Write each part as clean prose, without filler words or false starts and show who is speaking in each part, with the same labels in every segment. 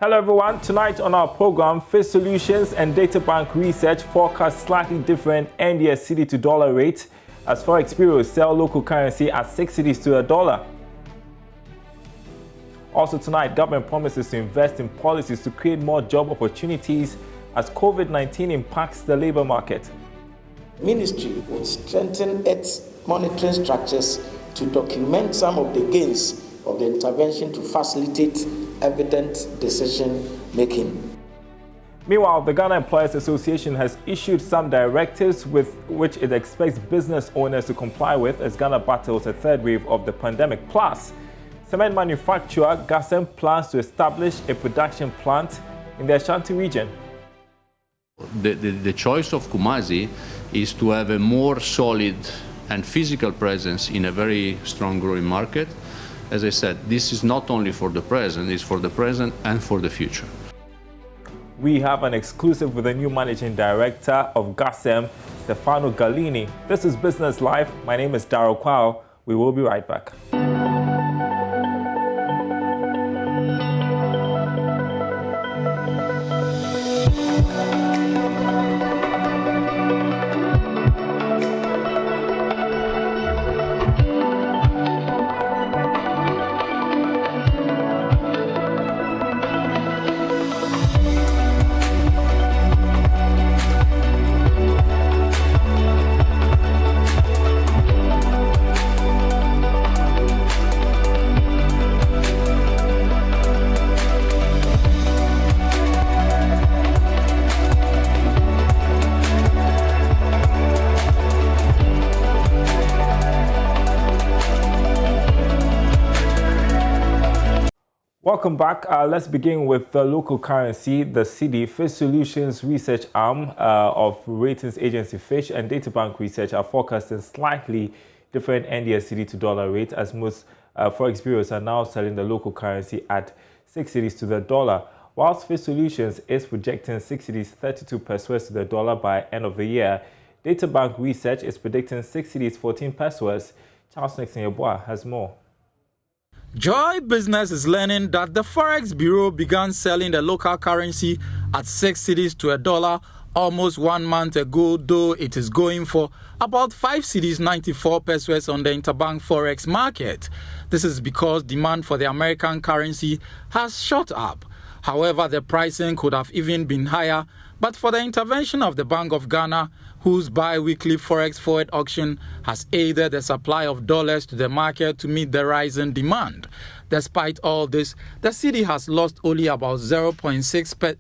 Speaker 1: Hello everyone, tonight on our program, Face Solutions and Data Bank Research forecast slightly different NDS Cedi to dollar rate as Forex bureaus sell local currency at 6 cedis to a dollar. Also tonight, government promises to invest in policies to create more job opportunities as COVID-19 impacts the labor market.
Speaker 2: Ministry will strengthen its monitoring structures to document some of the gains of the intervention to facilitate evident decision-making.
Speaker 1: Meanwhile, the Ghana Employers Association has issued some directives with which it expects business owners to comply with as Ghana battles a third wave of the pandemic. Plus, cement manufacturer Ghacem plans to establish a production plant in the Ashanti region.
Speaker 3: The choice of Kumasi is to have a more solid and physical presence in a very strong growing market. As I said, this is not only for the present, it's for the present and for the future.
Speaker 1: We have an exclusive with the new managing director of Ghacem, Stefano Gallini. This is Business Live. My name is Darryl Kwao. We will be right back. Welcome back. Let's begin with the local currency, the Cedi. Face Solutions research arm of ratings agency Fitch and Data Bank Research are forecasting slightly different NDS Cedi to dollar rate as most Forex bureaus are now selling the local currency at 6 cedis to the dollar, whilst Face Solutions is projecting 6 cedis 32 pesos to the dollar by end of the year. Data Bank Research is predicting 6 cedis 14 pesos. Charles Nixon Yeboah has more.
Speaker 4: Joy Business is learning that the Forex Bureau began selling the local currency at 6 cedis to a dollar almost 1 month ago, though it is going for about 5 cedis 94 pesos on the interbank Forex market. This is because demand for the American currency has shot up. However, the pricing could have even been higher, but for the intervention of the Bank of Ghana, whose bi-weekly Forex forward auction has aided the supply of dollars to the market to meet the rising demand. Despite all this, the Cedi has lost only about 0.6%.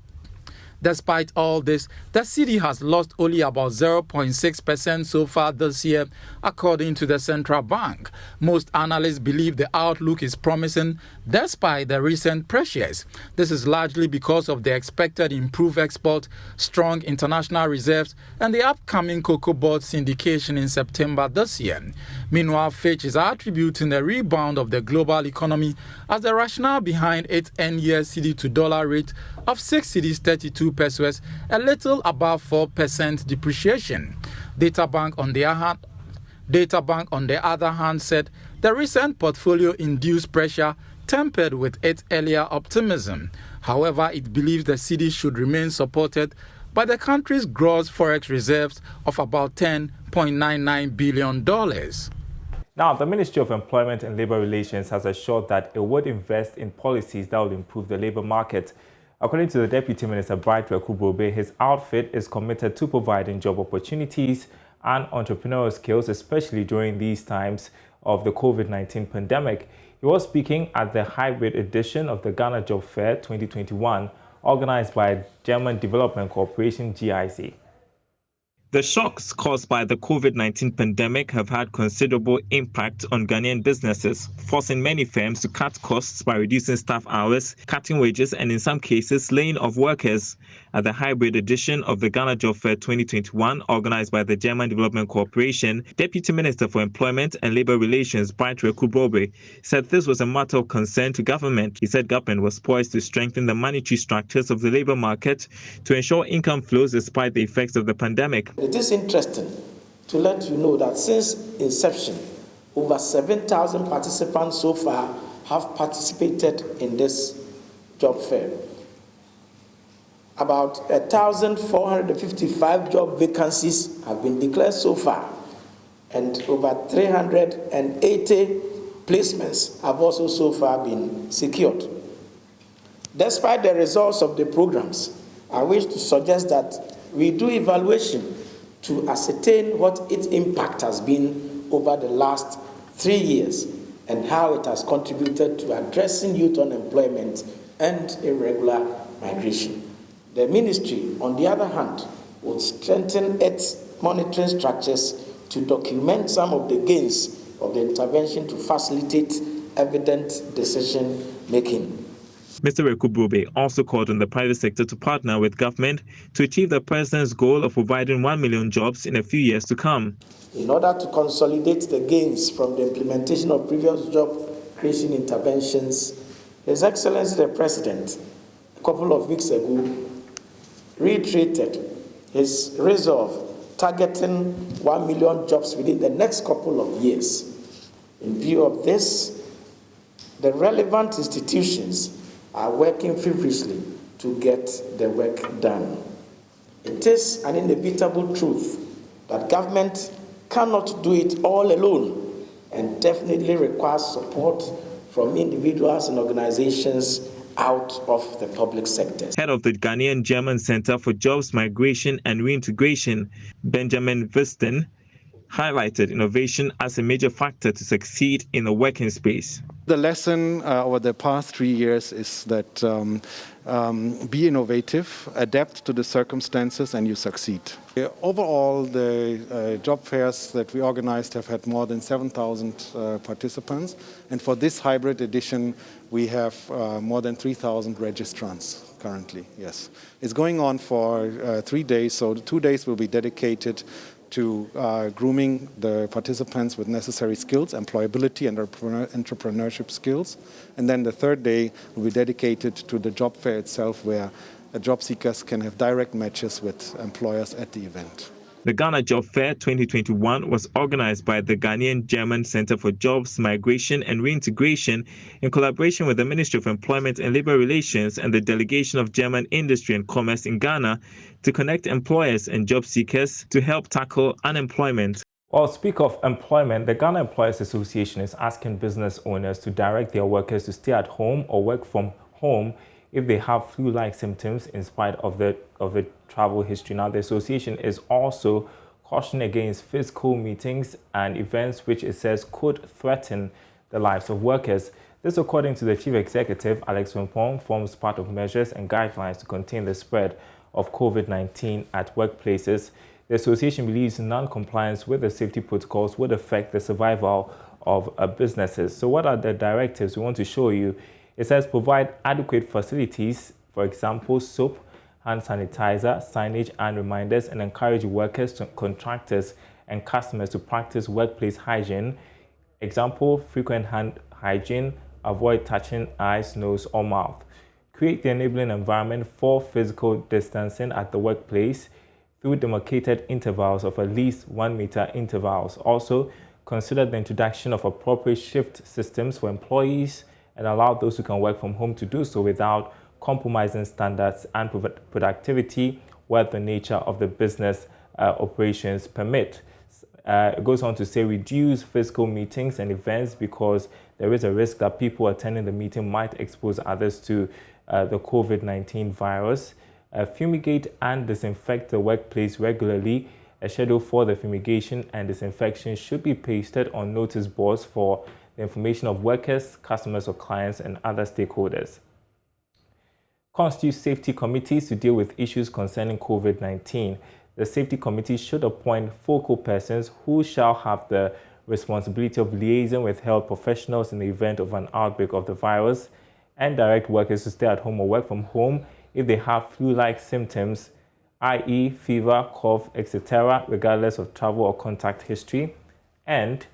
Speaker 4: Despite all this, the Cedi has lost only about 0.6% so far this year, according to the central bank. Most analysts believe the outlook is promising despite the recent pressures. This is largely because of the expected improved export, strong international reserves, and the upcoming cocoa board syndication in September this year. Meanwhile, Fitch is attributing the rebound of the global economy as the rationale behind its NDS Cedi to dollar rate of 6 cedis 32 pesos, a little above 4% depreciation. Data Bank on the other hand said the recent portfolio-induced pressure tempered with its earlier optimism. However, it believes the Cedi should remain supported by the country's gross forex reserves of about $10.99 billion.
Speaker 1: Now, the Ministry of Employment and Labour Relations has assured that it would invest in policies that will improve the labour market. According to the Deputy Minister, Bright Rekubobe, his outfit is committed to providing job opportunities and entrepreneurial skills, especially during these times of the COVID-19 pandemic. He was speaking at the hybrid edition of the Ghana Job Fair 2021, organized by German Development Corporation, GIC. The shocks caused by the COVID-19 pandemic have had considerable impact on Ghanaian businesses, forcing many firms to cut costs by reducing staff hours, cutting wages, and in some cases, laying off workers. At the hybrid edition of the Ghana Job Fair 2021, organized by the German Development Corporation, Deputy Minister for Employment and Labour Relations, Bright Rekubobe, said this was a matter of concern to government. He said government was poised to strengthen the monetary structures of the labour market to ensure income flows despite the effects of the pandemic.
Speaker 2: It is interesting to let you know that since inception, over 7,000 participants so far have participated in this job fair. about 1,455 job vacancies have been declared so far, and over 380 placements have also so far been secured. Despite the results of the programs, I wish to suggest that we do evaluation to ascertain what its impact has been over the last 3 years and how it has contributed to addressing youth unemployment and irregular migration. The ministry, on the other hand, will strengthen its monitoring structures to document some of the gains of the intervention to facilitate evident decision-making.
Speaker 1: Mr. Rekubube also called on the private sector to partner with government to achieve the president's goal of providing 1 million jobs in a few years to come.
Speaker 2: In order to consolidate the gains from the implementation of previous job creation interventions, His Excellency the President, a couple of weeks ago, reiterated his resolve targeting 1 million jobs within the next couple of years. In view of this, the relevant institutions are working feverishly to get the work done. It is an inevitable truth that government cannot do it all alone and definitely requires support from individuals and organizations out of the public sector.
Speaker 1: Head of the Ghanaian German Center for Jobs, Migration and Reintegration, Benjamin Wisten, highlighted innovation as a major factor to succeed in the working space.
Speaker 5: The lesson over the past 3 years is that be innovative, adapt to the circumstances, and you succeed. Overall, the job fairs that we organized have had more than 7,000 participants. And for this hybrid edition, we have more than 3,000 registrants currently, yes. It's going on for 3 days, so the 2 days will be dedicated to grooming the participants with necessary skills, employability and entrepreneurship skills. And then the third day will be dedicated to the job fair itself, where job seekers can have direct matches with employers at the event.
Speaker 1: The Ghana Job Fair 2021 was organized by the Ghanaian German Center for Jobs, Migration and Reintegration in collaboration with the Ministry of Employment and Labour Relations and the Delegation of German Industry and Commerce in Ghana to connect employers and job seekers to help tackle unemployment. Well, speak of employment, the Ghana Employers Association is asking business owners to direct their workers to stay at home or work from home if they have flu-like symptoms in spite of the travel history. Now, the association is also cautioning against physical meetings and events which it says could threaten the lives of workers. This, according to the Chief Executive, Alex Wimpong, forms part of measures and guidelines to contain the spread of COVID-19 at workplaces. The association believes non-compliance with the safety protocols would affect the survival of businesses. So what are the directives we want to show you? It says provide adequate facilities, for example, soap, hand sanitizer, signage and reminders, and encourage workers, contractors and customers to practice workplace hygiene. Example, frequent hand hygiene, avoid touching eyes, nose or mouth. Create the enabling environment for physical distancing at the workplace through demarcated intervals of at least 1 meter intervals. Also, consider the introduction of appropriate shift systems for employees and allow those who can work from home to do so without compromising standards and productivity where the nature of the business operations permit. It goes on to say reduce physical meetings and events because there is a risk that people attending the meeting might expose others to the COVID-19 virus. Fumigate and disinfect the workplace regularly. A schedule for the fumigation and disinfection should be pasted on notice boards for the information of workers, customers or clients and other stakeholders. Constitute safety committees to deal with issues concerning COVID-19. The safety committee should appoint focal persons who shall have the responsibility of liaising with health professionals in the event of an outbreak of the virus and direct workers to stay at home or work from home if they have flu-like symptoms, i.e. fever, cough, etc., regardless of travel or contact history, and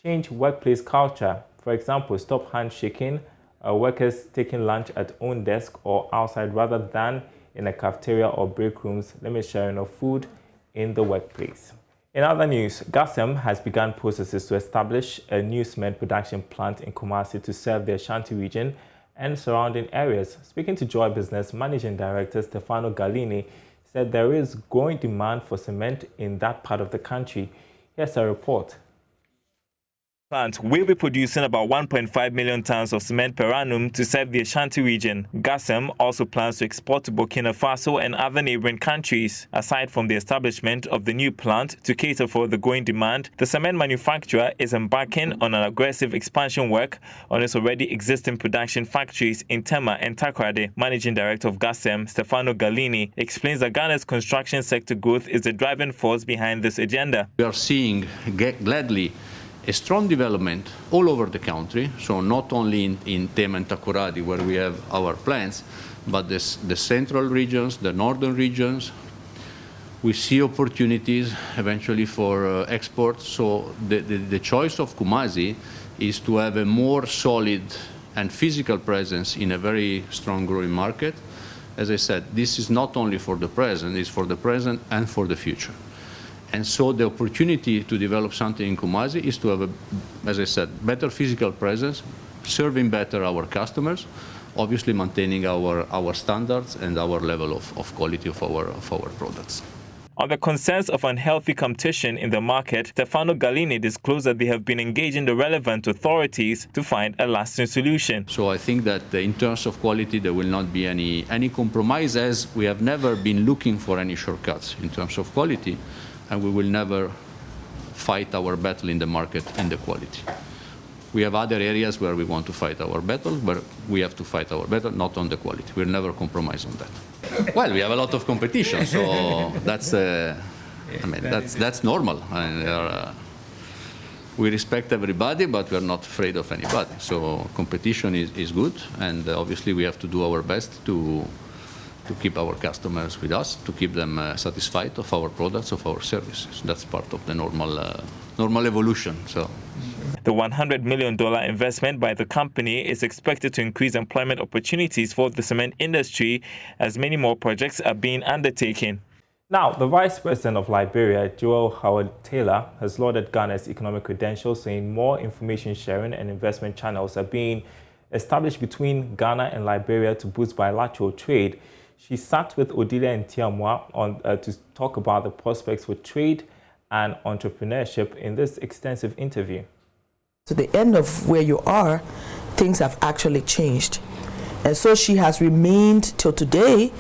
Speaker 1: change workplace culture. For example, stop handshaking, workers taking lunch at own desk or outside rather than in a cafeteria or break rooms, limit sharing of food in the workplace. In other news, Ghacem has begun processes to establish a new cement production plant in Kumasi to serve the Ashanti region and surrounding areas. Speaking to Joy Business, Managing Director Stefano Gallini said there is growing demand for cement in that part of the country. Here's a report. Plant will be producing about 1.5 million tons of cement per annum to serve the Ashanti region. Ghacem also plans to export to Burkina Faso and other neighboring countries. Aside from the establishment of the new plant to cater for the growing demand, the cement manufacturer is embarking on an aggressive expansion work on its already existing production factories in Tema and Takoradi. Managing Director of Ghacem, Stefano Gallini, explains that Ghana's construction sector growth is the driving force behind this agenda.
Speaker 3: We are seeing gladly a strong development all over the country, so not only in Tema and Takoradi where we have our plants, but the central regions, the northern regions. We see opportunities eventually for export, so the choice of Kumasi is to have a more solid and physical presence in a very strong growing market. As I said, this is not only for the present, it's for the present and for the future. And so the opportunity to develop something in Kumasi is to have, as I said, better physical presence, serving better our customers, obviously maintaining our standards and our level of quality of our products.
Speaker 1: On the concerns of unhealthy competition in the market, Stefano Gallini disclosed that they have been engaging the relevant authorities to find a lasting solution.
Speaker 3: So I think that in terms of quality, there will not be any compromise, as we have never been looking for any shortcuts in terms of quality. And we will never fight our battle in the market in the quality. We have other areas where we want to fight our battle, but we have to fight our battle, not on the quality. We'll never compromise on that. Well, we have a lot of competition, so that's that's normal. We respect everybody, but we're not afraid of anybody. So competition is good, and obviously we have to do our best to keep our customers with us, to keep them satisfied of our products, of our services. That's part of the normal evolution. So,
Speaker 1: the $100 million investment by the company is expected to increase employment opportunities for the cement industry, as many more projects are being undertaken. Now, the Vice President of Liberia, Joel Howard Taylor, has lauded Ghana's economic credentials, saying more information sharing and investment channels are being established between Ghana and Liberia to boost bilateral trade. She sat with Odilia Ntiamwa to talk about the prospects for trade and entrepreneurship in this extensive interview.
Speaker 6: To the end of where you are, things have actually changed. And so she has remained till today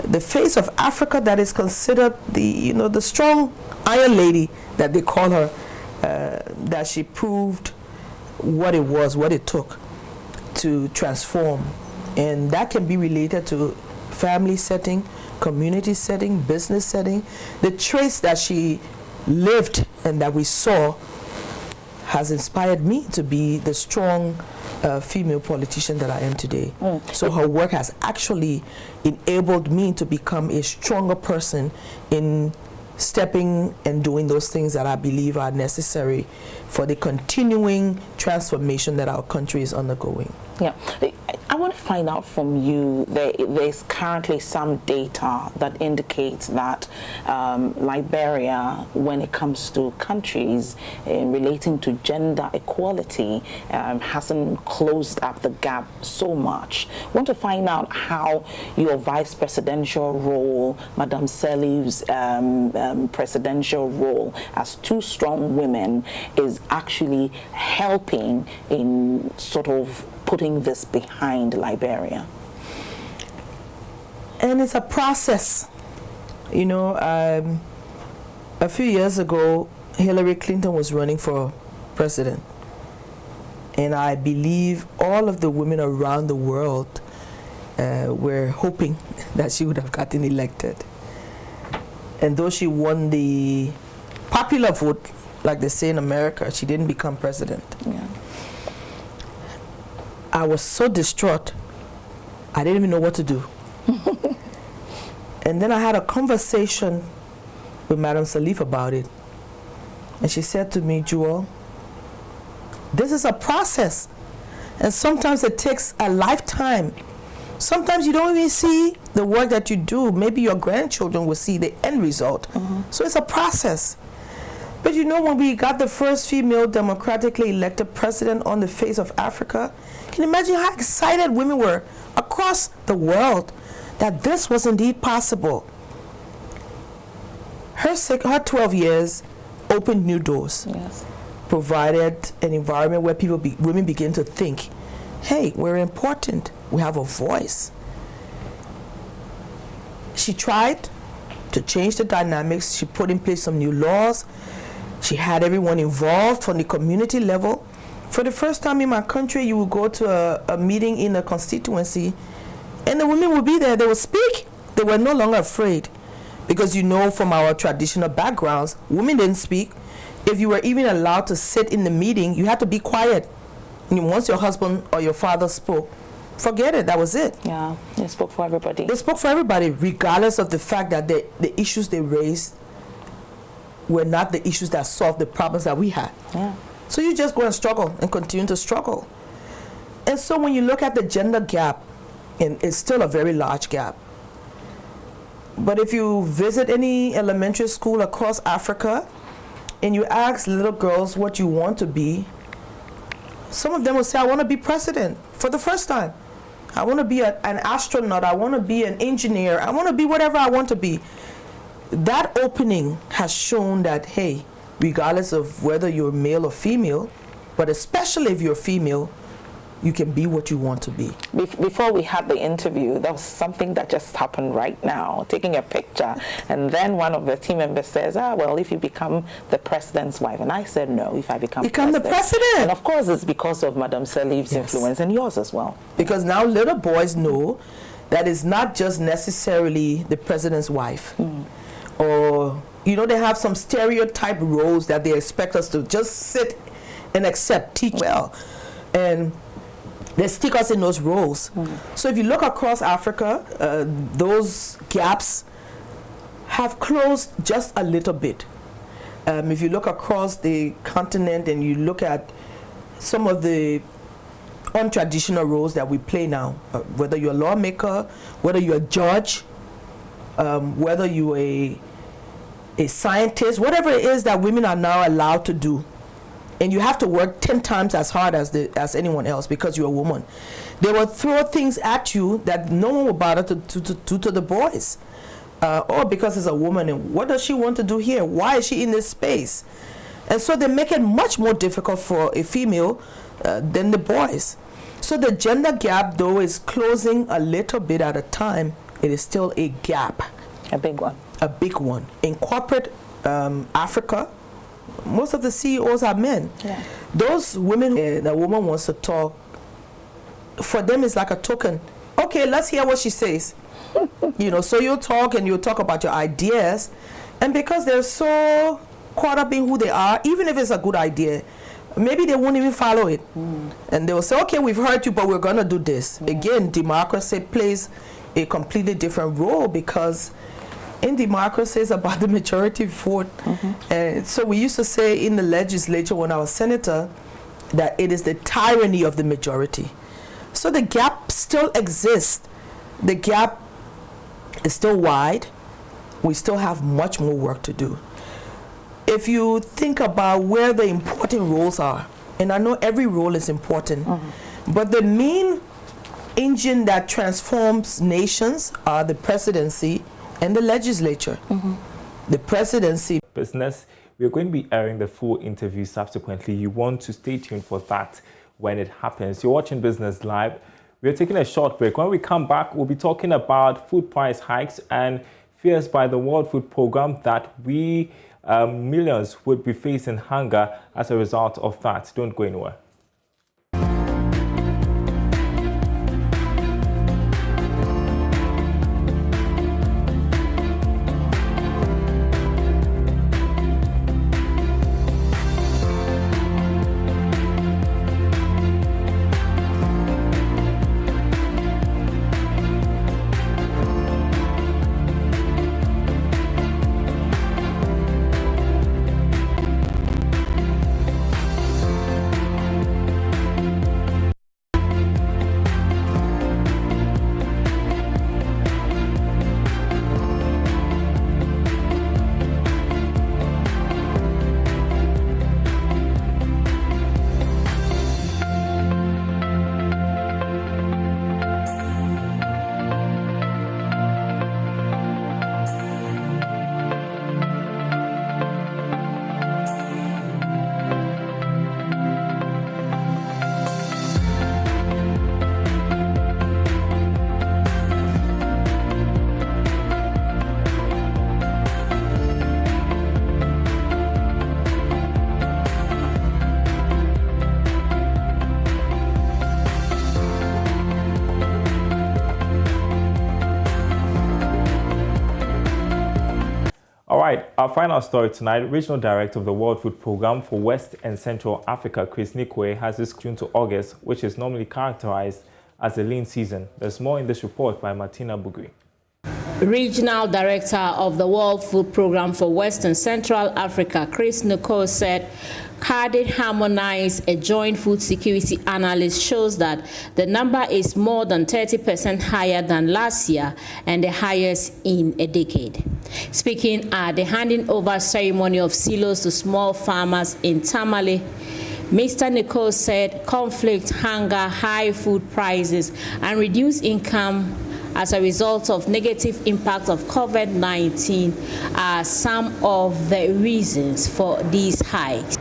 Speaker 6: the face of Africa that is considered the strong iron lady that they call her, that she proved what it was, what it took to transform. And that can be related to family setting, community setting, business setting. The traits that she lived and that we saw has inspired me to be the strong female politician that I am today. So her work has actually enabled me to become a stronger person in stepping and doing those things that I believe are necessary for the continuing transformation that our country is undergoing.
Speaker 7: Yeah, I want to find out from you, there's currently some data that indicates that Liberia, when it comes to countries relating to gender equality, hasn't closed up the gap so much. I want to find out how your vice presidential role, Madame Cedi's presidential role as two strong women is actually helping in sort of putting this behind Liberia.
Speaker 6: And it's a process. You know, a few years ago, Hillary Clinton was running for president. And I believe all of the women around the world were hoping that she would have gotten elected. And though she won the popular vote, like they say in America, she didn't become president.
Speaker 7: Yeah.
Speaker 6: I was so distraught, I didn't even know what to do. And then I had a conversation with Madame Salif about it. And she said to me, Joel, this is a process. And sometimes it takes a lifetime. Sometimes you don't even see the work that you do. Maybe your grandchildren will see the end result. So it's a process. But you know, when we got the first female democratically elected president on the face of Africa, can you imagine how excited women were across the world that this was indeed possible? Her 12 years opened new doors.
Speaker 7: Yes.
Speaker 6: Provided an environment where women begin to think, hey, we're important, we have a voice. She tried to change the dynamics. She put in place some new laws. She had everyone involved from the community level. For the first time in my country, you would go to a meeting in a constituency and the women would be there, they would speak. They were no longer afraid. Because you know, from our traditional backgrounds, women didn't speak. If you were even allowed to sit in the meeting, you had to be quiet. And once your husband or your father spoke, forget it, that was it.
Speaker 7: Yeah, they spoke for everybody.
Speaker 6: They spoke for everybody, regardless of the fact that the issues they raised were not the issues that solved the problems that we had.
Speaker 7: Yeah.
Speaker 6: So you just go and struggle and continue to struggle. And so when you look at the gender gap, and it's still a very large gap. But if you visit any elementary school across Africa and you ask little girls what you want to be, some of them will say, I want to be president for the first time. I want to be an astronaut. I want to be an engineer. I want to be whatever I want to be. That opening has shown that, hey, regardless of whether you're male or female, but especially if you're female, you can be what you want to be.
Speaker 7: Before we had the interview, there was something that just happened right now, taking a picture, and then one of the team members says, well, if you become the president's wife. And I said, no, if I become
Speaker 6: the president.
Speaker 7: And of course, it's because of Madame Saliv's influence and yours as well.
Speaker 6: Because now little boys know that it's not just necessarily the president's wife. Or, you know, they have some stereotype roles that they expect us to just sit and accept, teach well. And they stick us in those roles. So if you look across Africa, those gaps have closed just a little bit. If you look across the continent and you look at some of the untraditional roles that we play now, whether you're a lawmaker, whether you're a judge, whether you're a scientist, whatever it is that women are now allowed to do. And you have to work 10 times as hard as anyone else because you're a woman. They will throw things at you that no one will bother to do to the boys. Because it's a woman, and what does she want to do here? Why is she in this space? And so they make it much more difficult for a female than the boys. So the gender gap, though, is closing a little bit at a time. It is still a gap.
Speaker 7: A big one.
Speaker 6: A big one. In corporate Africa, most of the CEOs are men.
Speaker 7: Yeah.
Speaker 6: Those women, the woman wants to talk, for them it's like a token. Okay, let's hear what she says. You know, so you'll talk and you'll talk about your ideas. And because they're so caught up in who they are, even if it's a good idea, maybe they won't even follow it. And they will say, okay, we've heard you, but we're going to do this. Again, democracy plays a completely different role because in democracy, it's about the majority vote. And so we used to say in the legislature when I was senator that it is the tyranny of the majority. So the gap still exists. The gap is still wide. We still have much more work to do. If you think about where the important roles are, and I know every role is important, but the main engine that transforms nations are the presidency and the legislature. The presidency.
Speaker 1: Business, we're going to be airing the full interview subsequently. You want to stay tuned for that when it happens. You're watching Business Live. We're taking a short break. When we come back, we'll be talking about food price hikes and fears by the World Food Programme that millions would be facing hunger as a result of that. Don't go anywhere. right, our final story tonight. Regional Director of the World Food Programme for West and Central Africa, Chris Nikwe, has this June to August, which is normally characterized as the lean season. There's more in this report by Martina Bugui.
Speaker 8: Regional Director of the World Food Programme for West and Central Africa, Chris Nikwe, said Cardiff Harmonize, a joint food security analyst, shows that the number is more than 30% higher than last year and the highest in a decade. Speaking at the handing over ceremony of silos to small farmers in Tamale, Mr. Nikwe said conflict, hunger, high food prices, and reduced income as a result of negative impact of COVID-19 are some of the reasons for these hikes.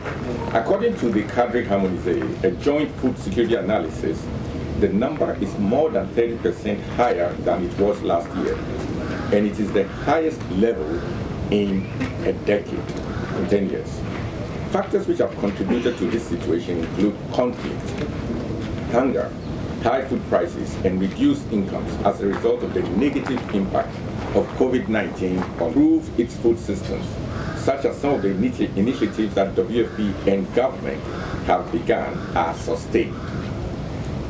Speaker 9: According to the Cardiff Harmonize, a joint food security analysis, the number is more than 30% higher than it was last year, and it is the highest level in a decade, in 10 years. Factors which have contributed to this situation include conflict, hunger, high food prices, and reduced incomes as a result of the negative impact of COVID-19 on improve its food systems, such as some of the initiatives that WFP and government have begun are sustained.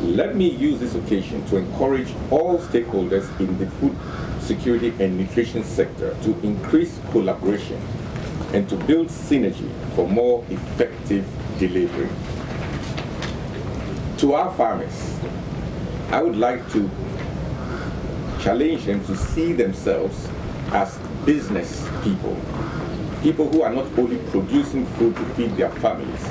Speaker 9: Let me use this occasion to encourage all stakeholders in the food security and nutrition sector to increase collaboration and to build synergy for more effective delivery. To our farmers, I would like to challenge them to see themselves as business people who are not only producing food to feed their families,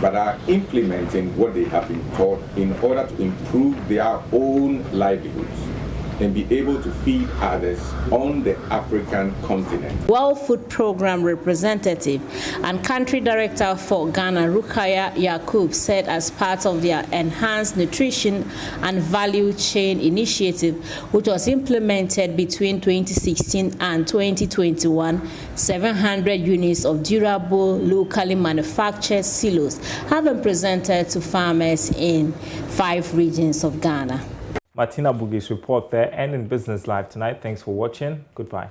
Speaker 9: but are implementing what they have been taught in order to improve their own livelihoods and be able to feed others on the African continent.
Speaker 8: World Food Programme representative and country director for Ghana, Rukaya Yakub, said as part of their enhanced nutrition and value chain initiative, which was implemented between 2016 and 2021, 700 units of durable, locally manufactured silos have been presented to farmers in 5 regions of Ghana.
Speaker 1: Martina Bugi's report there, and in Business Live tonight. Thanks for watching. Goodbye.